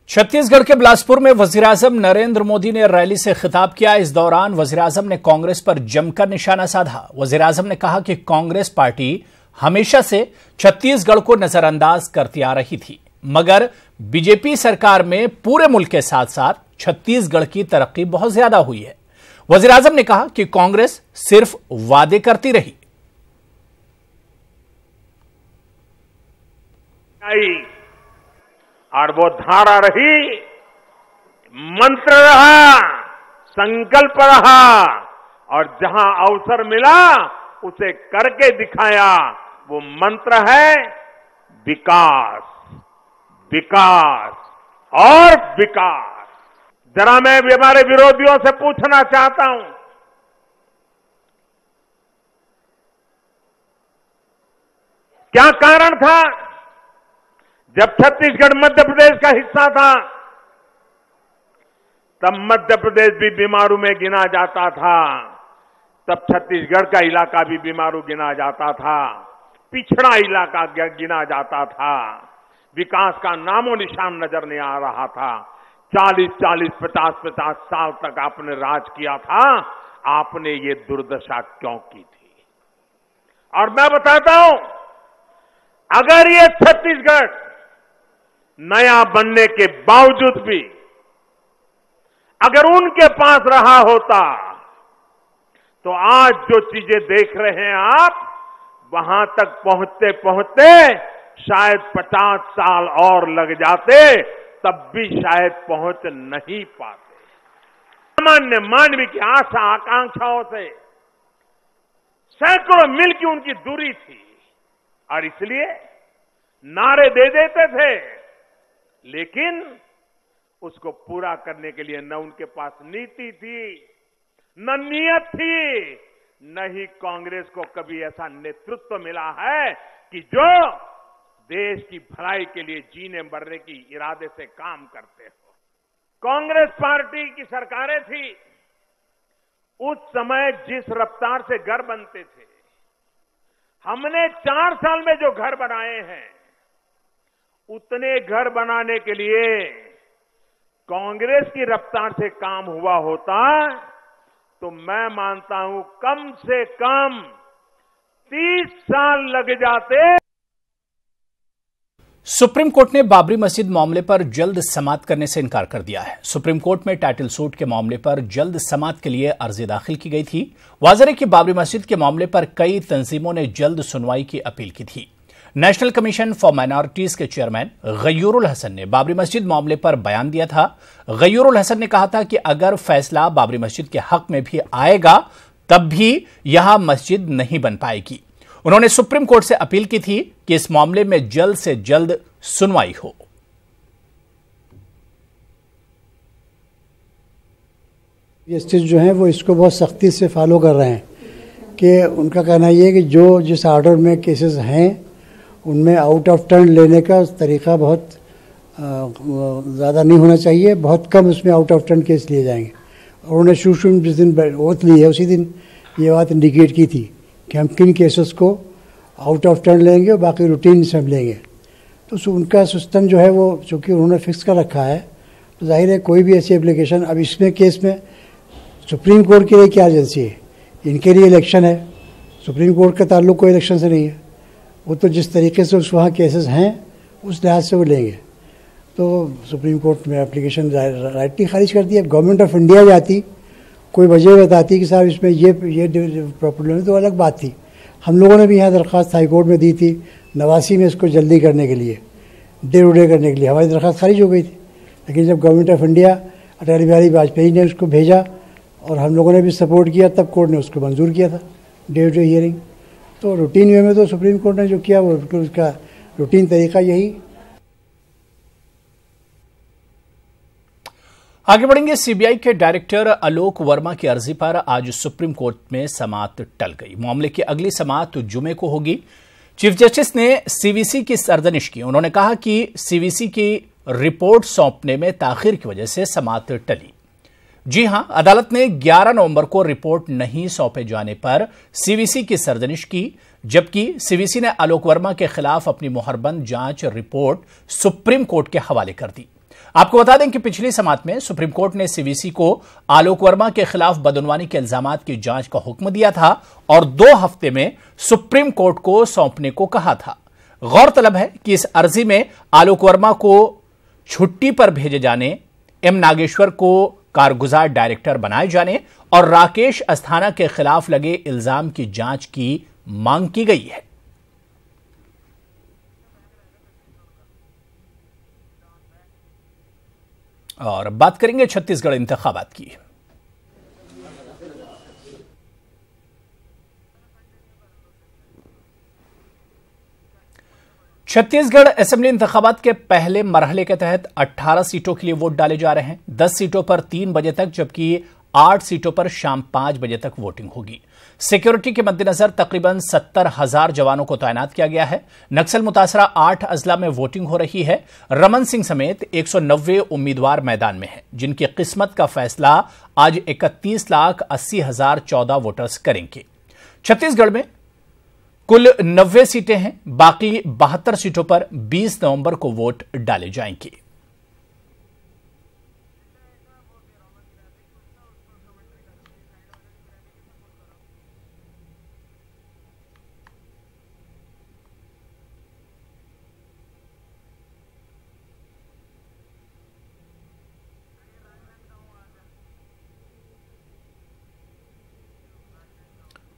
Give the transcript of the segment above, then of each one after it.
छत्तीसगढ़ के बिलासपुर में वजीर-ए-आजम नरेंद्र मोदी ने रैली से खिताब किया। इस दौरान वजीर-ए-आजम ने कांग्रेस पर जमकर निशाना साधा। वजीर-ए-आजम ने कहा कि कांग्रेस पार्टी हमेशा से छत्तीसगढ़ को नजरअंदाज करती आ रही थी, मगर बीजेपी सरकार में पूरे मुल्क के साथ साथ छत्तीसगढ़ की तरक्की बहुत ज्यादा हुई है। वजीर-ए-आजम ने कहा कि कांग्रेस सिर्फ वादे करती रही। और वो धारा रही, मंत्र रहा, संकल्प रहा, और जहां अवसर मिला उसे करके दिखाया। वो मंत्र है विकास, विकास और विकास। जरा मैं हमारे विरोधियों से पूछना चाहता हूं, क्या कारण था? जब छत्तीसगढ़ मध्य प्रदेश का हिस्सा था, तब मध्य प्रदेश भी बीमारू में गिना जाता था, तब छत्तीसगढ़ का इलाका भी बीमारू गिना जाता था, पिछड़ा इलाका गिना जाता था, विकास का नामो निशान नजर नहीं आ रहा था। 40-40, 50-50 साल तक आपने राज किया था, आपने ये दुर्दशा क्यों की थी? और मैं बताता हूं, अगर ये छत्तीसगढ़ नया बनने के बावजूद भी अगर उनके पास रहा होता, तो आज जो चीजें देख रहे हैं आप, वहां तक पहुंचते पहुंचते शायद 50 साल और लग जाते, तब भी शायद पहुंच नहीं पाते। सामान्य मानवीय की आशा आकांक्षाओं से सैकड़ों मील की उनकी दूरी थी, और इसलिए नारे दे देते थे, लेकिन उसको पूरा करने के लिए न उनके पास नीति थी, न नियत थी, न ही कांग्रेस को कभी ऐसा नेतृत्व मिला है कि जो देश की भलाई के लिए जीने मरने की इरादे से काम करते हो। कांग्रेस पार्टी की सरकारें थी, उस समय जिस रफ्तार से घर बनते थे, हमने 4 साल में जो घर बनाए हैं, उतने घर बनाने के लिए कांग्रेस की रफ्तार से काम हुआ होता, तो मैं मानता हूं कम से कम 30 साल लग जाते। सुप्रीम कोर्ट ने बाबरी मस्जिद मामले पर जल्द समाअत करने से इनकार कर दिया है। सुप्रीम कोर्ट में टाइटल सूट के मामले पर जल्द समाअत के लिए अर्जी दाखिल की गई थी। वाज़ेह है कि बाबरी मस्जिद के मामले पर कई तंजीमों ने जल्द सुनवाई की अपील की थी। नेशनल कमीशन फॉर माइनॉरिटीज के चेयरमैन गयूरुल हसन ने बाबरी मस्जिद मामले पर बयान दिया था। गयूरुल हसन ने कहा था कि अगर फैसला बाबरी मस्जिद के हक में भी आएगा, तब भी यहां मस्जिद नहीं बन पाएगी। उन्होंने सुप्रीम कोर्ट से अपील की थी कि इस मामले में जल्द से जल्द सुनवाई हो। जस्टिस जो हैं वो इसको बहुत सख्ती से फॉलो कर रहे हैं कि उनका कहना यह है कि जो जिस ऑर्डर में केसेस हैं उनमें आउट ऑफ टर्न लेने का तरीका बहुत ज़्यादा नहीं होना चाहिए, बहुत कम उसमें आउट ऑफ टर्न केस लिए जाएंगे। और उन्होंने शुरू जिस दिन ओथ ली है उसी दिन ये बात इंडिकेट की थी कि हम किन केसेस को आउट ऑफ टर्न लेंगे और बाकी रूटीन सब लेंगे। तो उनका सिस्टम जो है वो चूँकि उन्होंने फिक्स कर रखा है, तो जाहिर है कोई भी ऐसी एप्लीकेशन, अब इसमें केस में सुप्रीम कोर्ट के लिए क्या एजेंसी है, इनके लिए इलेक्शन है, सुप्रीम कोर्ट का ताल्लुक कोई इलेक्शन से नहीं है। वो तो जिस तरीके से उस वहाँ केसेस हैं उस लिहाज से वो लेंगे। तो सुप्रीम कोर्ट में एप्लीकेशन राइटली खारिज कर दिया। गवर्नमेंट ऑफ इंडिया जाती, कोई वजह बताती कि साहब इसमें ये प्रॉब्लम है, तो अलग बात थी। हम लोगों ने भी यहाँ दरख्वास्त हाई कोर्ट में दी थी 89 में इसको जल्दी करने के लिए, डे टू डे करने के लिए। हमारी दरख्वास्त खारिज हो गई थी, लेकिन जब government of India Atal Bihari Vajpayee ने उसको भेजा और हम लोगों ने भी सपोर्ट किया, तब कोर्ट ने उसको मंजूर किया था डे टू डे हियरिंग। तो रूटीन वे में तो सुप्रीम कोर्ट ने जो किया वो उसका रूटीन तरीका यही। आगे बढ़ेंगे। सीबीआई के डायरेक्टर आलोक वर्मा की अर्जी पर आज सुप्रीम कोर्ट में समाअत टल गई। मामले की अगली समाअत जुमे को होगी। चीफ जस्टिस ने सीवीसी की सरजनिश की। उन्होंने कहा कि सीवीसी की रिपोर्ट सौंपने में ताखिर की वजह से समाअत टली। जी हां, अदालत ने 11 नवंबर को रिपोर्ट नहीं सौंपे जाने पर सीवीसी की सरजनिश की, जबकि सीवीसी ने आलोक वर्मा के खिलाफ अपनी मुहरबंद जांच रिपोर्ट सुप्रीम कोर्ट के हवाले कर दी। आपको बता दें कि पिछली समाअत में सुप्रीम कोर्ट ने सीवीसी को आलोक वर्मा के खिलाफ बदउनवानी के इल्जामात की जांच का हुक्म दिया था और 2 हफ्ते में सुप्रीम कोर्ट को सौंपने को कहा था। गौरतलब है कि इस अर्जी में आलोक वर्मा को छुट्टी पर भेजे जाने, एम नागेश्वर को कारगुजार डायरेक्टर बनाए जाने और राकेश अस्थाना के खिलाफ लगे इल्जाम की जांच की मांग की गई है। और बात करेंगे छत्तीसगढ़ इंतखाबात की। छत्तीसगढ़ असेंबली इंतखाबात के पहले मरहले के तहत 18 सीटों के लिए वोट डाले जा रहे हैं। 10 सीटों पर 3 बजे तक, जबकि 8 सीटों पर शाम 5 बजे तक वोटिंग होगी। सिक्योरिटी के मद्देनजर तकरीबन 70,000 जवानों को तैनात किया गया है। नक्सल मुतासरा 8 अजला में वोटिंग हो रही है। रमन सिंह समेत 190 उम्मीदवार मैदान में हैं, जिनकी किस्मत का फैसला आज 31,80,014 वोटर्स करेंगे। छत्तीसगढ़ में कुल 90 सीटें हैं। बाकी 72 सीटों पर 20 नवंबर को वोट डाले जाएंगे।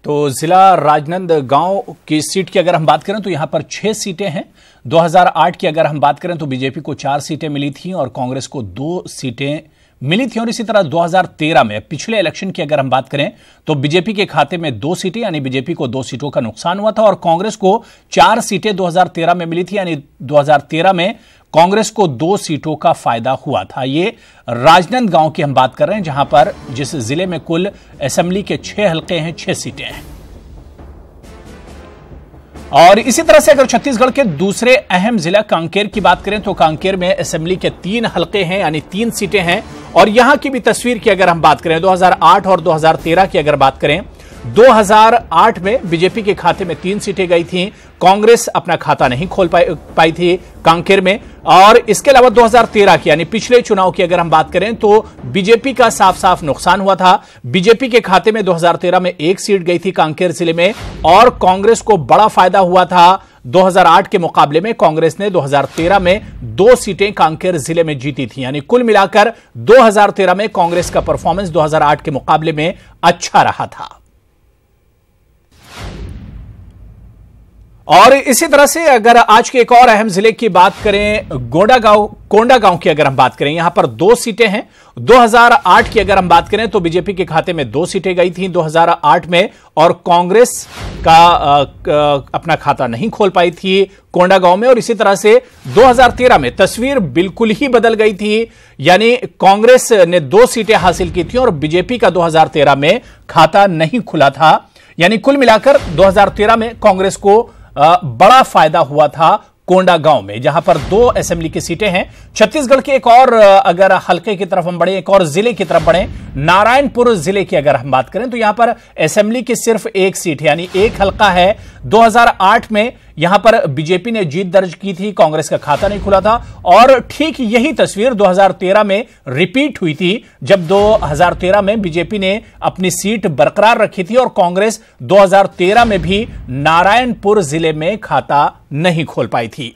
तो जिला राजनांदगांव की सीट की अगर हम बात करें तो यहां पर 6 सीटें हैं। 2008 की अगर हम बात करें तो बीजेपी को 4 सीटें मिली थीं और कांग्रेस को 2 सीटें मिली थी। और इसी तरह 2013 में पिछले इलेक्शन की अगर हम बात करें तो बीजेपी के खाते में 2 सीटें, यानी बीजेपी को 2 सीटों का नुकसान हुआ था और कांग्रेस को 4 सीटें 2013 में मिली थी, यानी 2013 में कांग्रेस को 2 सीटों का फायदा हुआ था। ये राजनांदगांव की हम बात कर रहे हैं, जहां पर जिस जिले में कुल असेंबली के 6 हलके हैं, 6 सीटें हैं। और इसी तरह से अगर छत्तीसगढ़ के दूसरे अहम जिला कांकेर की बात करें तो कांकेर में असेंबली के 3 हलके हैं, यानी 3 सीटें हैं। और यहां की भी तस्वीर की अगर हम बात करें, 2008 और 2013 की अगर बात करें, 2008 में बीजेपी के खाते में 3 सीटें गई थीं। कांग्रेस अपना खाता नहीं खोल पाई थी कांकेर में। और इसके अलावा 2013 की, यानी पिछले चुनाव की अगर हम बात करें तो बीजेपी का साफ साफ नुकसान हुआ था। बीजेपी के खाते में 2013 में 1 सीट गई थी कांकेर जिले में और कांग्रेस को बड़ा फायदा हुआ था। 2008 के मुकाबले में कांग्रेस ने 2013 में 2 सीटें कांकेर जिले में जीती थी, यानी कुल मिलाकर 2013 में कांग्रेस का परफॉर्मेंस 2008 के मुकाबले में अच्छा रहा था। और इसी तरह से अगर आज के एक और अहम जिले की बात करें, कोंडागांव की अगर हम बात करें, यहां पर 2 सीटें हैं। 2008 की अगर हम बात करें तो बीजेपी के खाते में 2 सीटें गई थीं 2008 में और कांग्रेस का अपना खाता नहीं खोल पाई थी कोंडागांव में। और इसी तरह से 2013 में तस्वीर बिल्कुल ही बदल गई थी, यानी कांग्रेस ने 2 सीटें हासिल की थी और बीजेपी का 2013 में खाता नहीं खुला था। यानी कुल मिलाकर 2013 में कांग्रेस को बड़ा फायदा हुआ था कोंडागांव में, जहां पर 2 असेंबली की सीटें हैं। छत्तीसगढ़ के एक और अगर हलके की तरफ हम बढ़े, एक और जिले की तरफ बढ़े, नारायणपुर जिले की अगर हम बात करें तो यहां पर असेंबली की सिर्फ 1 सीट है, यानी 1 हलका है। 2008 में यहां पर बीजेपी ने जीत दर्ज की थी, कांग्रेस का खाता नहीं खुला था। और ठीक यही तस्वीर 2013 में रिपीट हुई थी, जब 2013 में बीजेपी ने अपनी सीट बरकरार रखी थी और कांग्रेस 2013 में भी नारायणपुर जिले में खाता नहीं खोल पाई थी।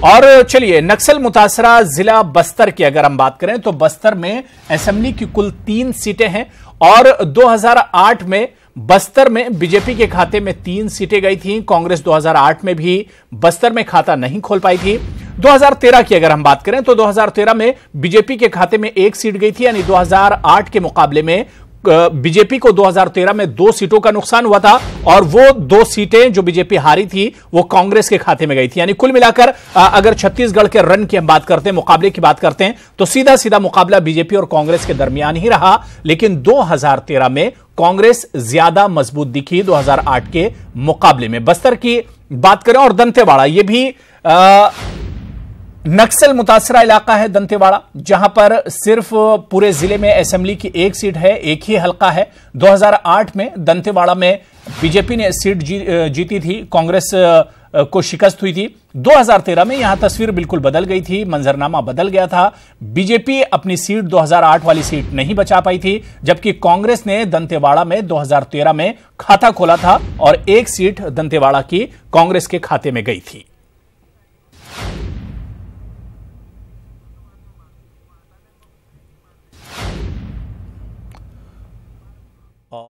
और चलिए नक्सल मुतासरा जिला बस्तर की अगर हम बात करें तो बस्तर में असेंबली की कुल 3 सीटें हैं और 2008 में बस्तर में बीजेपी के खाते में 3 सीटें गई थीं। कांग्रेस 2008 में भी बस्तर में खाता नहीं खोल पाई थी। 2013 की अगर हम बात करें तो 2013 में बीजेपी के खाते में 1 सीट गई थी, यानी 2008 के मुकाबले में बीजेपी को 2013 में 2 सीटों का नुकसान हुआ था और वो 2 सीटें जो बीजेपी हारी थी वो कांग्रेस के खाते में गई थी। यानी कुल मिलाकर अगर छत्तीसगढ़ के रन की हम बात करते हैं, मुकाबले की बात करते हैं, तो सीधा सीधा मुकाबला बीजेपी और कांग्रेस के दरमियान ही रहा। लेकिन 2013 में कांग्रेस ज्यादा मजबूत दिखी 2008 के मुकाबले में। बस्तर की बात करें और दंतेवाड़ा, ये भी नक्सल मुतासरा इलाका है दंतेवाड़ा, जहां पर सिर्फ पूरे जिले में असेंबली की एक सीट है, एक ही हलका है। 2008 में दंतेवाड़ा में बीजेपी ने सीट जीती थी, कांग्रेस को शिकस्त हुई थी। 2013 में यहां तस्वीर बिल्कुल बदल गई थी, मंजरनामा बदल गया था। बीजेपी अपनी सीट 2008 वाली सीट नहीं बचा पाई थी, जबकि कांग्रेस ने दंतेवाड़ा में 2013 में खाता खोला था और एक सीट दंतेवाड़ा की कांग्रेस के खाते में गई थी।